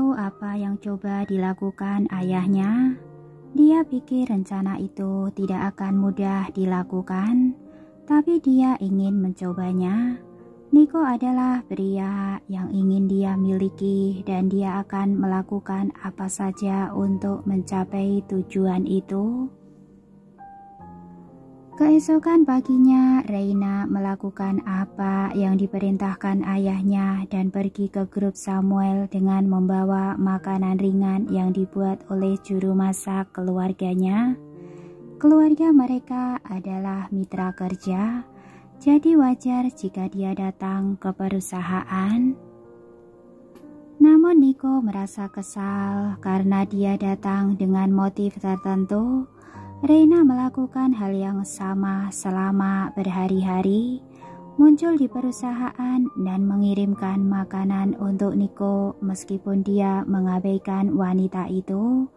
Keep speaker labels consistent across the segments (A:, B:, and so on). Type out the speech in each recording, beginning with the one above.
A: tahu apa yang coba dilakukan ayahnya. Dia pikir rencana itu tidak akan mudah dilakukan, tapi dia ingin mencobanya. Niko adalah pria yang ingin dia miliki dan dia akan melakukan apa saja untuk mencapai tujuan itu. Keesokan paginya, Reina melakukan apa yang diperintahkan ayahnya dan pergi ke grup Samuel dengan membawa makanan ringan yang dibuat oleh juru masak keluarganya. Keluarga mereka adalah mitra kerja, jadi wajar jika dia datang ke perusahaan. Namun Niko merasa kesal karena dia datang dengan motif tertentu. Reina melakukan hal yang sama selama berhari-hari, muncul di perusahaan dan mengirimkan makanan untuk Niko meskipun dia mengabaikan wanita itu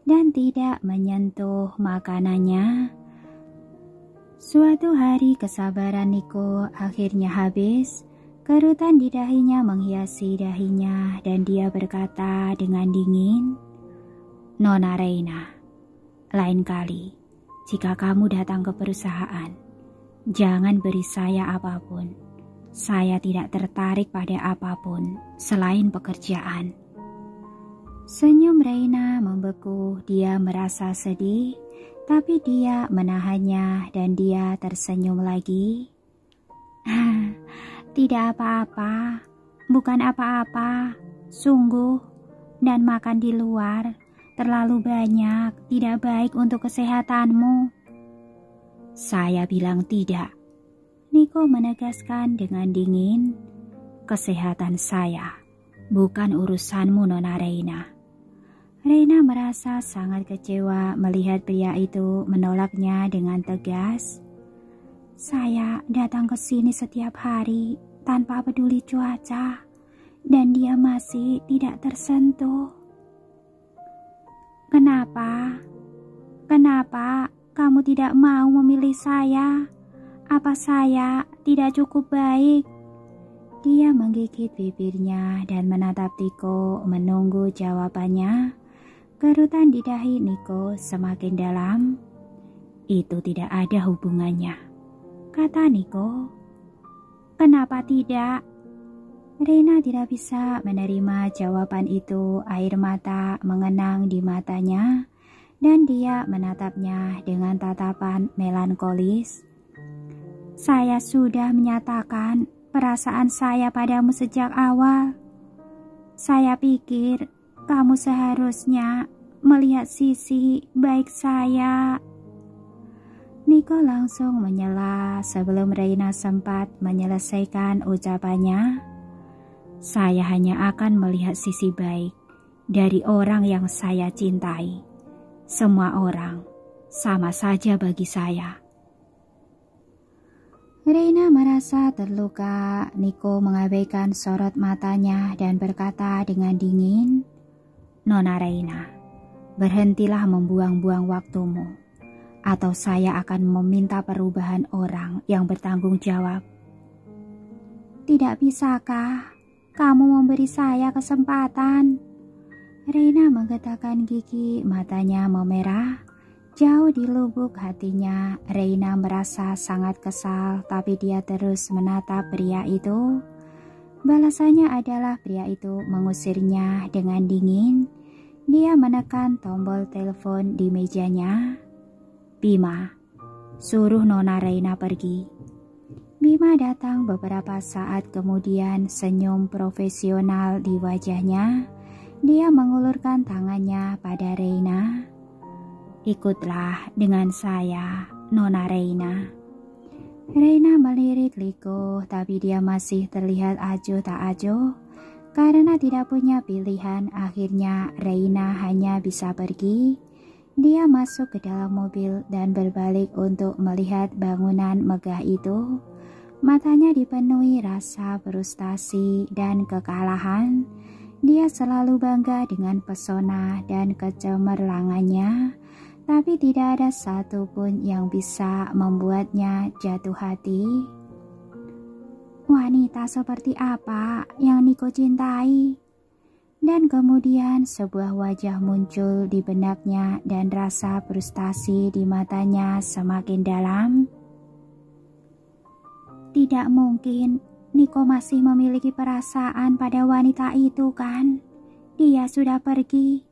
A: dan tidak menyentuh makanannya. Suatu hari kesabaran Niko akhirnya habis, kerutan di dahinya menghiasi dahinya dan dia berkata dengan dingin, "Nona Reina, lain kali, jika kamu datang ke perusahaan, jangan beri saya apapun. Saya tidak tertarik pada apapun selain pekerjaan." Senyum Reina membeku, dia merasa sedih, tapi dia menahannya dan dia tersenyum lagi. "Tidak apa-apa, bukan apa-apa, sungguh, dan makan di luar terlalu banyak, tidak baik untuk kesehatanmu." "Saya bilang tidak," Niko menegaskan dengan dingin. "Kesehatan saya bukan urusanmu, Nona Reina." Reina merasa sangat kecewa melihat pria itu menolaknya dengan tegas. "Saya datang ke sini setiap hari tanpa peduli cuaca, dan dia masih tidak tersentuh." "Kenapa? Kenapa kamu tidak mau memilih saya? Apa saya tidak cukup baik?" Dia menggigit bibirnya dan menatap Niko menunggu jawabannya. Kerutan di dahi Niko semakin dalam. "Itu tidak ada hubungannya," kata Niko. "Kenapa tidak?" Reina tidak bisa menerima jawaban itu. Air mata mengenang di matanya dan dia menatapnya dengan tatapan melankolis. "Saya sudah menyatakan perasaan saya padamu sejak awal. Saya pikir kamu seharusnya melihat sisi baik saya." Niko langsung menyela sebelum Reina sempat menyelesaikan ucapannya. "Saya hanya akan melihat sisi baik dari orang yang saya cintai. Semua orang sama saja bagi saya." Reina merasa terluka. Niko mengabaikan sorot matanya dan berkata dengan dingin, "Nona Reina, berhentilah membuang-buang waktumu, atau saya akan meminta perubahan orang yang bertanggung jawab." "Tidak bisakah kamu memberi saya kesempatan?" Reina menggetakkan gigi, matanya memerah. Jauh di lubuk hatinya, Reina merasa sangat kesal, tapi dia terus menatap pria itu. Balasannya adalah pria itu mengusirnya dengan dingin. Dia menekan tombol telepon di mejanya. "Bima, suruh Nona Reina pergi." Bima datang beberapa saat kemudian, senyum profesional di wajahnya. Dia mengulurkan tangannya pada Reina. "Ikutlah dengan saya, Nona Reina." Reina melirik Niko, tapi dia masih terlihat acuh tak acuh. Karena tidak punya pilihan, akhirnya Reina hanya bisa pergi. Dia masuk ke dalam mobil dan berbalik untuk melihat bangunan megah itu. Matanya dipenuhi rasa frustasi dan kekalahan. Dia selalu bangga dengan pesona dan kecemerlangannya, tapi tidak ada satupun yang bisa membuatnya jatuh hati. Wanita seperti apa yang Niko cintai? Dan kemudian sebuah wajah muncul di benaknya dan rasa frustasi di matanya semakin dalam. Tidak mungkin Niko masih memiliki perasaan pada wanita itu kan? Dia sudah pergi.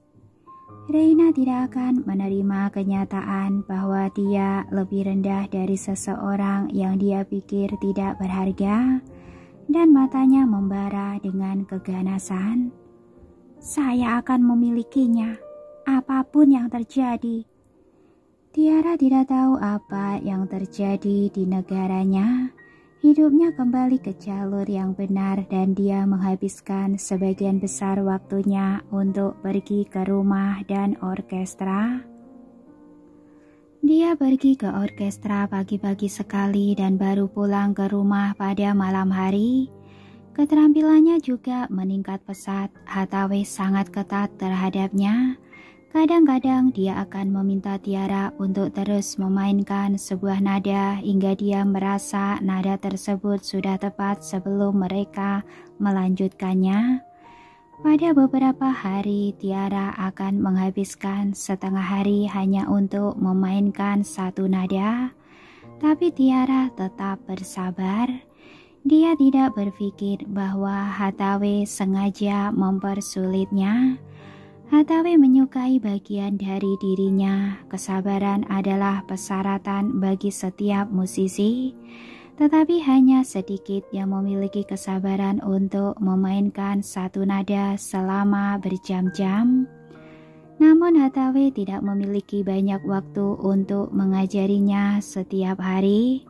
A: Reina tidak akan menerima kenyataan bahwa dia lebih rendah dari seseorang yang dia pikir tidak berharga, dan matanya membara dengan keganasan. Saya akan memilikinya, apapun yang terjadi. Tiara tidak tahu apa yang terjadi di negaranya. Hidupnya kembali ke jalur yang benar dan dia menghabiskan sebagian besar waktunya untuk pergi ke rumah dan orkestra. Dia pergi ke orkestra pagi-pagi sekali dan baru pulang ke rumah pada malam hari. Keterampilannya juga meningkat pesat. Hathaway sangat ketat terhadapnya. Kadang-kadang dia akan meminta Tiara untuk terus memainkan sebuah nada hingga dia merasa nada tersebut sudah tepat sebelum mereka melanjutkannya. Pada beberapa hari, Tiara akan menghabiskan setengah hari hanya untuk memainkan satu nada. Tapi Tiara tetap bersabar. Dia tidak berpikir bahwa Hathaway sengaja mempersulitnya. Hathaway menyukai bagian dari dirinya. Kesabaran adalah persyaratan bagi setiap musisi, tetapi hanya sedikit yang memiliki kesabaran untuk memainkan satu nada selama berjam-jam. Namun Hathaway tidak memiliki banyak waktu untuk mengajarinya setiap hari.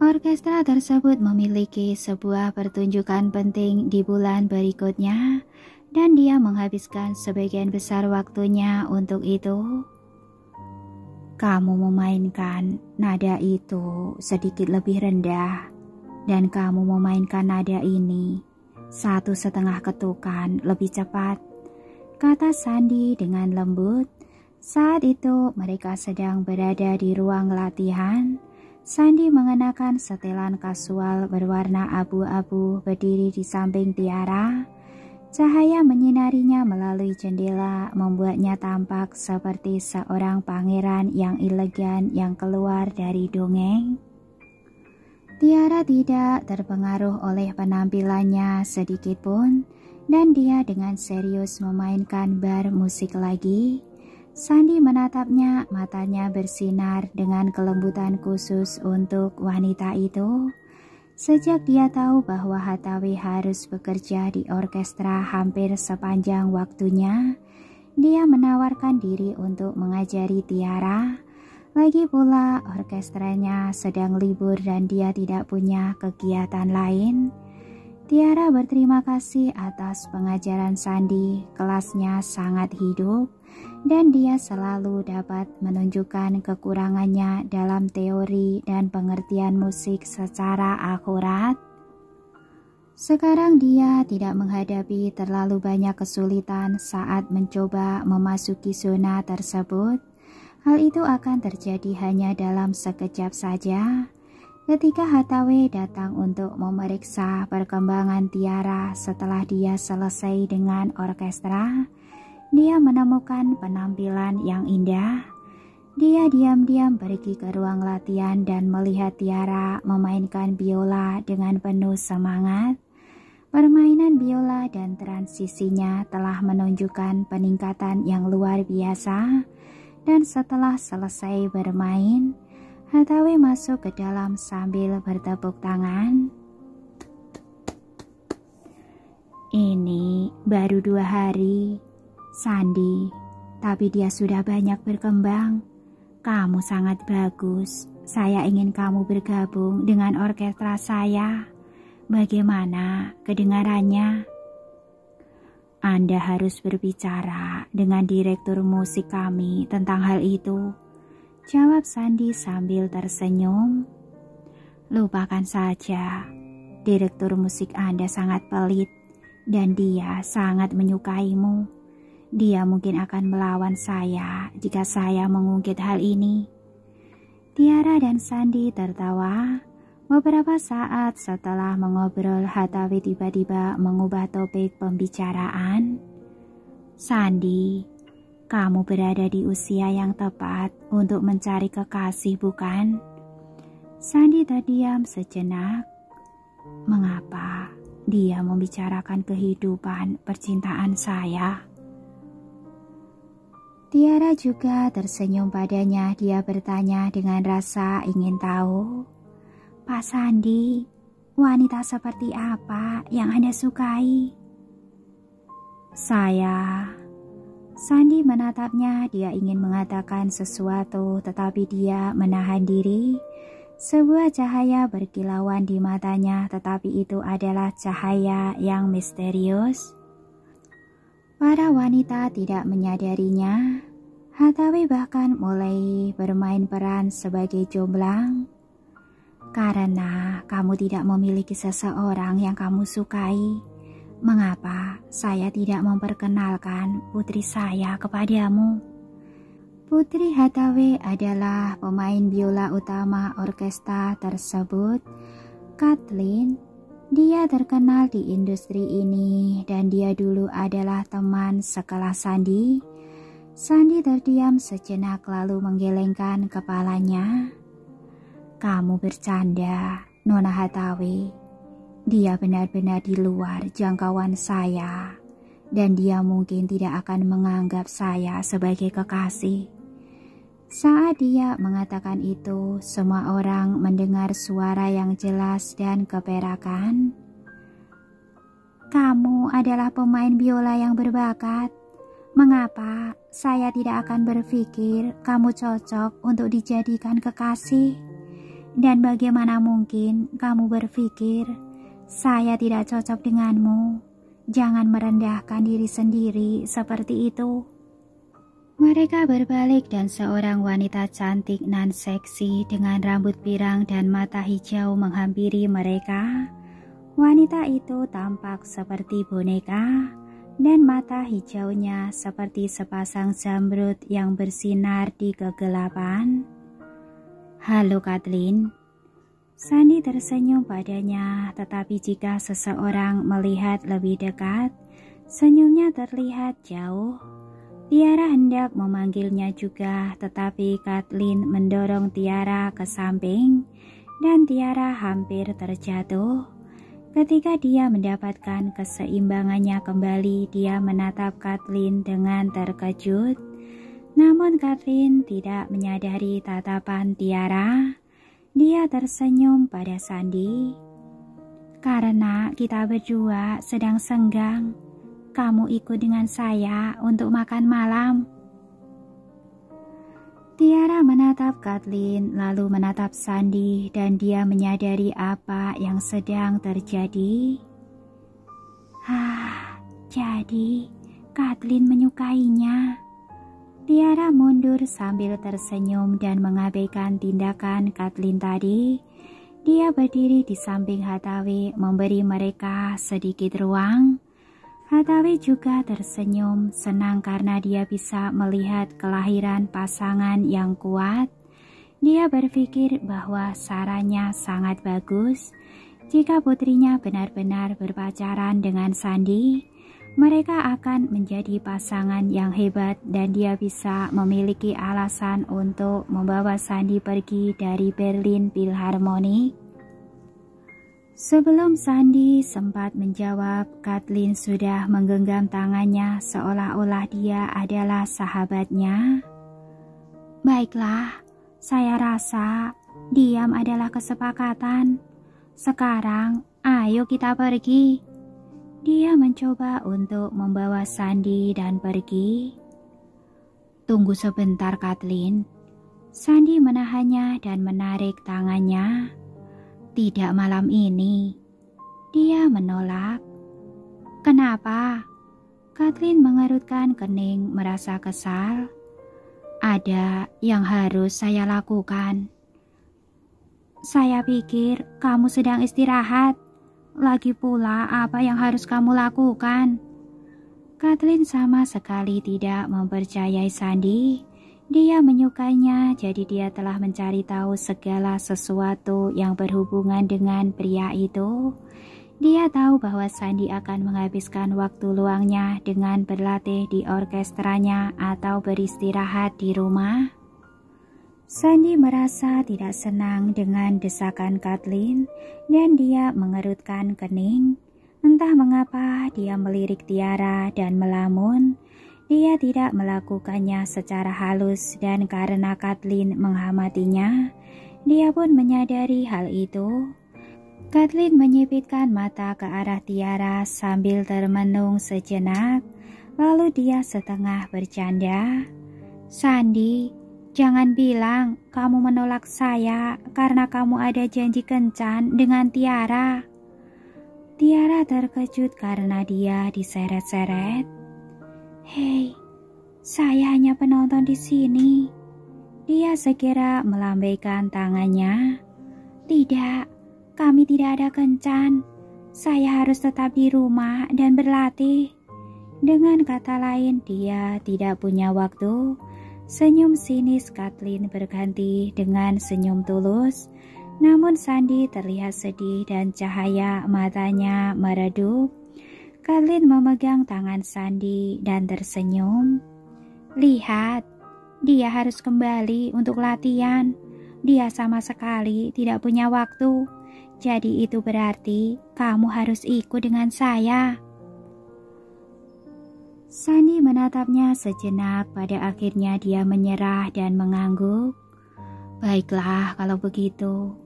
A: Orkestra tersebut memiliki sebuah pertunjukan penting di bulan berikutnya, dan dia menghabiskan sebagian besar waktunya untuk itu. Kamu memainkan nada itu sedikit lebih rendah, dan kamu memainkan nada ini 1,5 ketukan lebih cepat, kata Sandy dengan lembut. Saat itu mereka sedang berada di ruang latihan. Sandy mengenakan setelan kasual berwarna abu-abu berdiri di samping Tiara. Cahaya menyinarinya melalui jendela membuatnya tampak seperti seorang pangeran yang elegan yang keluar dari dongeng. Tiara tidak terpengaruh oleh penampilannya sedikit pun, dan dia dengan serius memainkan bar musik lagi. Sandy menatapnya, matanya bersinar dengan kelembutan khusus untuk wanita itu. Sejak dia tahu bahwa Hathaway harus bekerja di orkestra hampir sepanjang waktunya, dia menawarkan diri untuk mengajari Tiara. Lagi pula orkestranya sedang libur dan dia tidak punya kegiatan lain. Tiara berterima kasih atas pengajaran Sandy, kelasnya sangat hidup, dan dia selalu dapat menunjukkan kekurangannya dalam teori dan pengertian musik secara akurat. Sekarang dia tidak menghadapi terlalu banyak kesulitan saat mencoba memasuki zona tersebut. Hal itu akan terjadi hanya dalam sekejap saja. Ketika Hathaway datang untuk memeriksa perkembangan Tiara setelah dia selesai dengan orkestra, dia menemukan penampilan yang indah. Dia diam-diam pergi ke ruang latihan dan melihat Tiara memainkan biola dengan penuh semangat. Permainan biola dan transisinya telah menunjukkan peningkatan yang luar biasa, dan setelah selesai bermain, Hathaway masuk ke dalam sambil bertepuk tangan. Ini baru 2 hari, Sandy, tapi dia sudah banyak berkembang. Kamu sangat bagus. Saya ingin kamu bergabung dengan orkestra saya. Bagaimana kedengarannya? Anda harus berbicara dengan direktur musik kami tentang hal itu, jawab Sandy sambil tersenyum. Lupakan saja, direktur musik Anda sangat pelit dan dia sangat menyukaimu. Dia mungkin akan melawan saya jika saya mengungkit hal ini. Tiara dan Sandy tertawa. Beberapa saat setelah mengobrol, Hathawi tiba-tiba mengubah topik pembicaraan. Sandi, kamu berada di usia yang tepat untuk mencari kekasih, bukan? Sandi terdiam sejenak. Mengapa dia membicarakan kehidupan percintaan saya? Tiara juga tersenyum padanya. Dia bertanya dengan rasa ingin tahu. Pak Sandi, wanita seperti apa yang Anda sukai? Sandi menatapnya. Dia ingin mengatakan sesuatu, tetapi dia menahan diri. Sebuah cahaya berkilauan di matanya, tetapi itu adalah cahaya yang misterius. Para wanita tidak menyadarinya. Hathawi bahkan mulai bermain peran sebagai jomblang. Karena kamu tidak memiliki seseorang yang kamu sukai, mengapa saya tidak memperkenalkan putri saya kepadamu? Putri Hathawi adalah pemain biola utama orkestra tersebut, Kathleen. Dia terkenal di industri ini dan dia dulu adalah teman sekelas Sandi. Sandi terdiam sejenak lalu menggelengkan kepalanya. Kamu bercanda, Nona Hathawi. Dia benar-benar di luar jangkauan saya dan dia mungkin tidak akan menganggap saya sebagai kekasih. Saat dia mengatakan itu, semua orang mendengar suara yang jelas dan keperakan. Kamu adalah pemain biola yang berbakat. Mengapa saya tidak akan berpikir kamu cocok untuk dijadikan kekasih? Dan bagaimana mungkin kamu berpikir saya tidak cocok denganmu? Jangan merendahkan diri sendiri seperti itu. Mereka berbalik dan seorang wanita cantik nan seksi dengan rambut pirang dan mata hijau menghampiri mereka. Wanita itu tampak seperti boneka dan mata hijaunya seperti sepasang zamrud yang bersinar di kegelapan. Halo Kathleen. Sandi tersenyum padanya, tetapi jika seseorang melihat lebih dekat, senyumnya terlihat jauh. Tiara hendak memanggilnya juga, tetapi Kathleen mendorong Tiara ke samping dan Tiara hampir terjatuh. Ketika dia mendapatkan keseimbangannya kembali, dia menatap Kathleen dengan terkejut. Namun Kathleen tidak menyadari tatapan Tiara. Dia tersenyum pada Sandi. Karena kita berdua sedang senggang, kamu ikut dengan saya untuk makan malam. Tiara menatap Kathleen lalu menatap Sandi dan dia menyadari apa yang sedang terjadi. Jadi Kathleen menyukainya. Tiara mundur sambil tersenyum dan mengabaikan tindakan Kathleen tadi. Dia berdiri di samping Hathawi memberi mereka sedikit ruang. Hathawi juga tersenyum, senang karena dia bisa melihat kelahiran pasangan yang kuat. Dia berpikir bahwa sarannya sangat bagus. Jika putrinya benar-benar berpacaran dengan Sandi, mereka akan menjadi pasangan yang hebat dan dia bisa memiliki alasan untuk membawa Sandi pergi dari Berlin Philharmonic. Sebelum Sandi sempat menjawab, Kathleen sudah menggenggam tangannya seolah-olah dia adalah sahabatnya. Baiklah, saya rasa diam adalah kesepakatan. Sekarang, ayo kita pergi. Dia mencoba untuk membawa Sandi dan pergi. Tunggu sebentar, Kathleen. Sandi menahannya dan menarik tangannya. Tidak malam ini. Dia menolak. Kenapa? Kathleen mengerutkan kening merasa kesal. Ada yang harus saya lakukan. Saya pikir kamu sedang istirahat. Lagi pula apa yang harus kamu lakukan? Kathleen sama sekali tidak mempercayai Sandi. Dia menyukainya, jadi dia telah mencari tahu segala sesuatu yang berhubungan dengan pria itu. Dia tahu bahwa Sandi akan menghabiskan waktu luangnya dengan berlatih di orkestranya atau beristirahat di rumah. Sandi merasa tidak senang dengan desakan Kathleen dan dia mengerutkan kening. Entah mengapa dia melirik Tiara dan melamun. Dia tidak melakukannya secara halus dan karena Kathleen menghamatinya, dia pun menyadari hal itu. Kathleen menyipitkan mata ke arah Tiara sambil termenung sejenak, lalu dia setengah bercanda. "Sandi, jangan bilang kamu menolak saya karena kamu ada janji kencan dengan Tiara." Tiara terkejut karena dia diseret-seret. "Hei, saya hanya penonton di sini." Dia segera melambaikan tangannya. "Tidak, kami tidak ada kencan. Saya harus tetap di rumah dan berlatih." Dengan kata lain, dia tidak punya waktu. Senyum sinis Kathleen berganti dengan senyum tulus. Namun Sandi terlihat sedih dan cahaya matanya meredup. Kathleen memegang tangan Sandi dan tersenyum. "Lihat, dia harus kembali untuk latihan. Dia sama sekali tidak punya waktu. Jadi itu berarti kamu harus ikut dengan saya." Sandi menatapnya sejenak, pada akhirnya dia menyerah dan mengangguk. "Baiklah kalau begitu."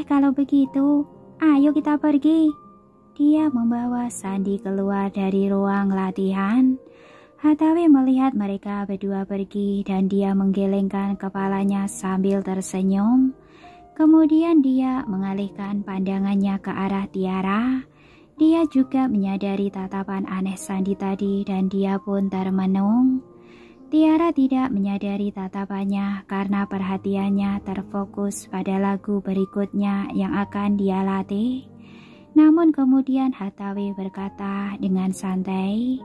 A: Kalau begitu, ayo kita pergi." Dia membawa Sandi keluar dari ruang latihan. Hathaway melihat mereka berdua pergi dan dia menggelengkan kepalanya sambil tersenyum. Kemudian dia mengalihkan pandangannya ke arah Tiara. Dia juga menyadari tatapan aneh Sandi tadi dan dia pun termenung. Tiara tidak menyadari tatapannya karena perhatiannya terfokus pada lagu berikutnya yang akan dia latih. Namun kemudian Hathaway berkata dengan santai,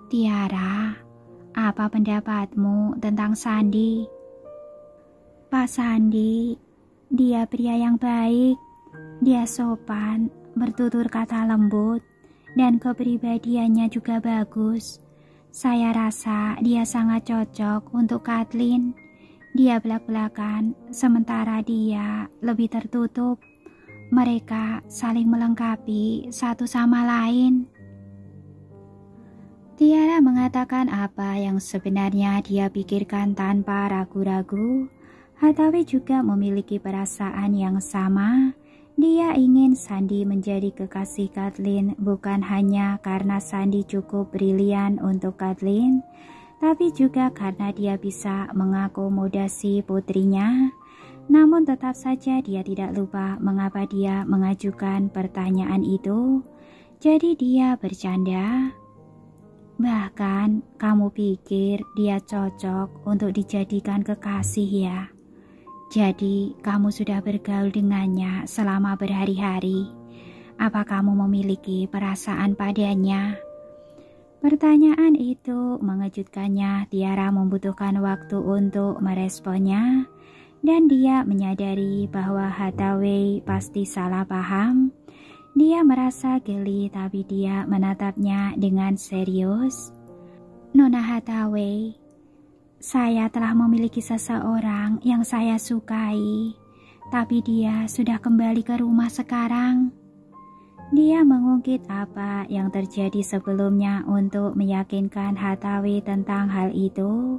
A: "Tiara, apa pendapatmu tentang Sandi?" "Pak Sandi, dia pria yang baik. Dia sopan, bertutur kata lembut, dan kepribadiannya juga bagus. Saya rasa dia sangat cocok untuk Kathleen. Dia belak-belakan, sementara dia lebih tertutup. Mereka saling melengkapi satu sama lain." Tiara mengatakan apa yang sebenarnya dia pikirkan tanpa ragu-ragu. Hathaway juga memiliki perasaan yang sama. Dia ingin Sandi menjadi kekasih Kathleen bukan hanya karena Sandi cukup brilian untuk Kathleen, tapi juga karena dia bisa mengakomodasi putrinya. Namun tetap saja dia tidak lupa mengapa dia mengajukan pertanyaan itu. Jadi dia bercanda. "Bahkan kamu pikir dia cocok untuk dijadikan kekasih ya? Jadi kamu sudah bergaul dengannya selama berhari-hari. Apa kamu memiliki perasaan padanya?" Pertanyaan itu mengejutkannya. Tiara membutuhkan waktu untuk meresponnya, dan dia menyadari bahwa Hathaway pasti salah paham. Dia merasa geli, tapi dia menatapnya dengan serius. "Nona Hathaway, saya telah memiliki seseorang yang saya sukai, tapi dia sudah kembali ke rumah sekarang." Dia mengungkit apa yang terjadi sebelumnya untuk meyakinkan Hathaway tentang hal itu.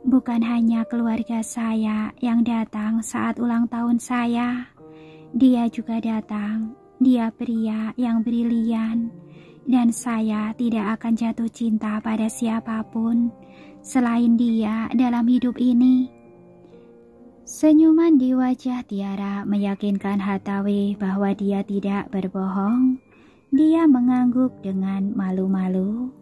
A: "Bukan hanya keluarga saya yang datang saat ulang tahun saya. Dia juga datang. Dia pria yang brilian, dan saya tidak akan jatuh cinta pada siapapun selain dia dalam hidup ini." Senyuman di wajah Tiara meyakinkan Hathaway bahwa dia tidak berbohong. Dia mengangguk dengan malu-malu.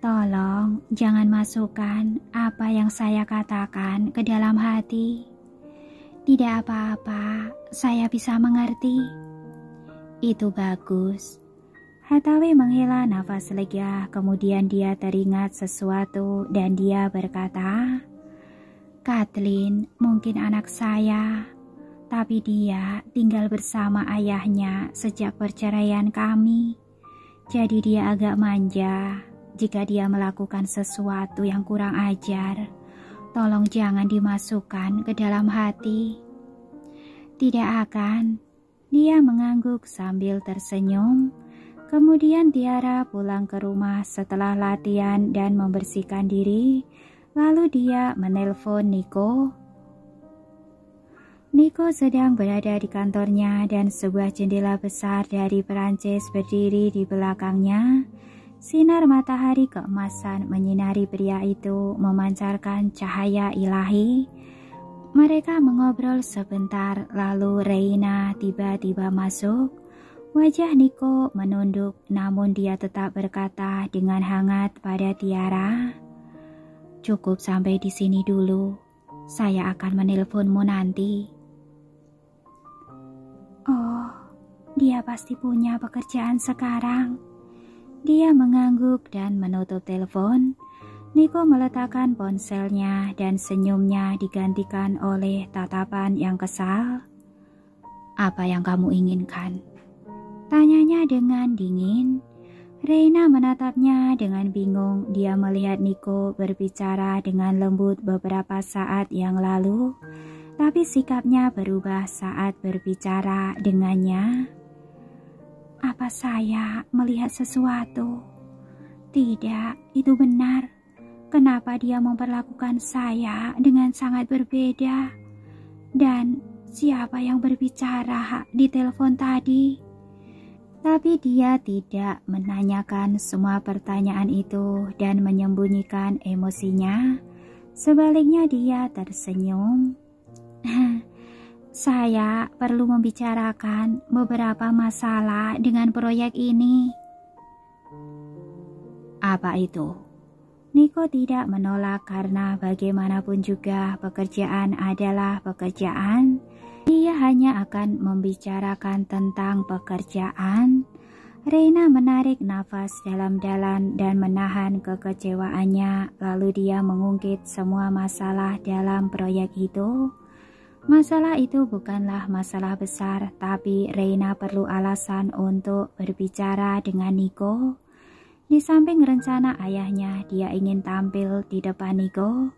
A: "Tolong jangan masukkan apa yang saya katakan ke dalam hati." "Tidak apa-apa, saya bisa mengerti." "Itu bagus." Hathaway menghela nafas lega, kemudian dia teringat sesuatu dan dia berkata, "Kathleen mungkin anak saya, tapi dia tinggal bersama ayahnya sejak perceraian kami. Jadi dia agak manja. Jika dia melakukan sesuatu yang kurang ajar, tolong jangan dimasukkan ke dalam hati." "Tidak akan." Dia mengangguk sambil tersenyum. Kemudian Tiara pulang ke rumah setelah latihan dan membersihkan diri. Lalu dia menelpon Nico. Nico sedang berada di kantornya dan sebuah jendela besar dari Perancis berdiri di belakangnya. Sinar matahari keemasan menyinari pria itu, memancarkan cahaya ilahi. Mereka mengobrol sebentar, lalu Reina tiba-tiba masuk. Wajah Nico menunduk, namun dia tetap berkata dengan hangat pada Tiara, "Cukup sampai di sini dulu. Saya akan menelponmu nanti." "Oh, dia pasti punya pekerjaan sekarang." Dia mengangguk dan menutup telepon. Nico meletakkan ponselnya dan senyumnya digantikan oleh tatapan yang kesal. "Apa yang kamu inginkan?" tanyanya dengan dingin. Reina menatapnya dengan bingung. Dia melihat Nico berbicara dengan lembut beberapa saat yang lalu, tapi sikapnya berubah saat berbicara dengannya. "Apa saya melihat sesuatu?" "Tidak, itu benar. Kenapa dia memperlakukan saya dengan sangat berbeda? Dan siapa yang berbicara di telepon tadi?" Tapi dia tidak menanyakan semua pertanyaan itu dan menyembunyikan emosinya. Sebaliknya dia tersenyum. "Saya perlu membicarakan beberapa masalah dengan proyek ini." "Apa itu?" Nico tidak menolak karena bagaimanapun juga pekerjaan adalah pekerjaan. Dia hanya akan membicarakan tentang pekerjaan. Reina menarik nafas dalam-dalam dan menahan kekecewaannya, lalu dia mengungkit semua masalah dalam proyek itu. Masalah itu bukanlah masalah besar, tapi Reina perlu alasan untuk berbicara dengan Nico. Di samping rencana ayahnya, dia ingin tampil di depan Nico.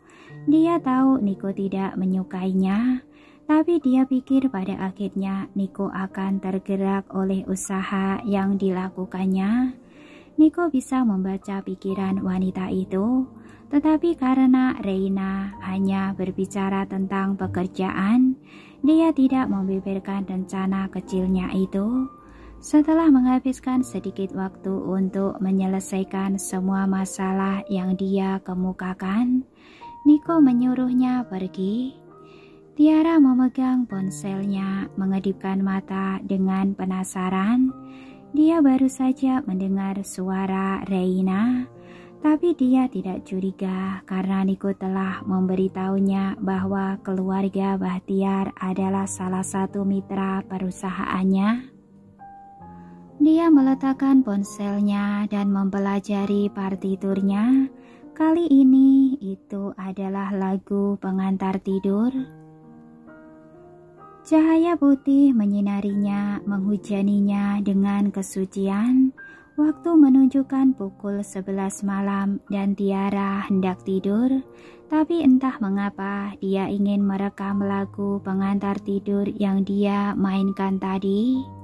A: Dia tahu Nico tidak menyukainya, tapi dia pikir pada akhirnya Nico akan tergerak oleh usaha yang dilakukannya. Nico bisa membaca pikiran wanita itu, tetapi karena Reina hanya berbicara tentang pekerjaan, dia tidak membeberkan rencana kecilnya itu. Setelah menghabiskan sedikit waktu untuk menyelesaikan semua masalah yang dia kemukakan, Nico menyuruhnya pergi. Tiara memegang ponselnya, mengedipkan mata dengan penasaran. Dia baru saja mendengar suara Reina, tapi dia tidak curiga karena Nico telah memberitahunya bahwa keluarga Bahtiar adalah salah satu mitra perusahaannya. Dia meletakkan ponselnya dan mempelajari partiturnya. Kali ini itu adalah lagu pengantar tidur. Cahaya putih menyinarinya, menghujaninya dengan kesucian. Waktu menunjukkan pukul 11 malam dan Tiara hendak tidur. Tapi entah mengapa dia ingin merekam lagu pengantar tidur yang dia mainkan tadi.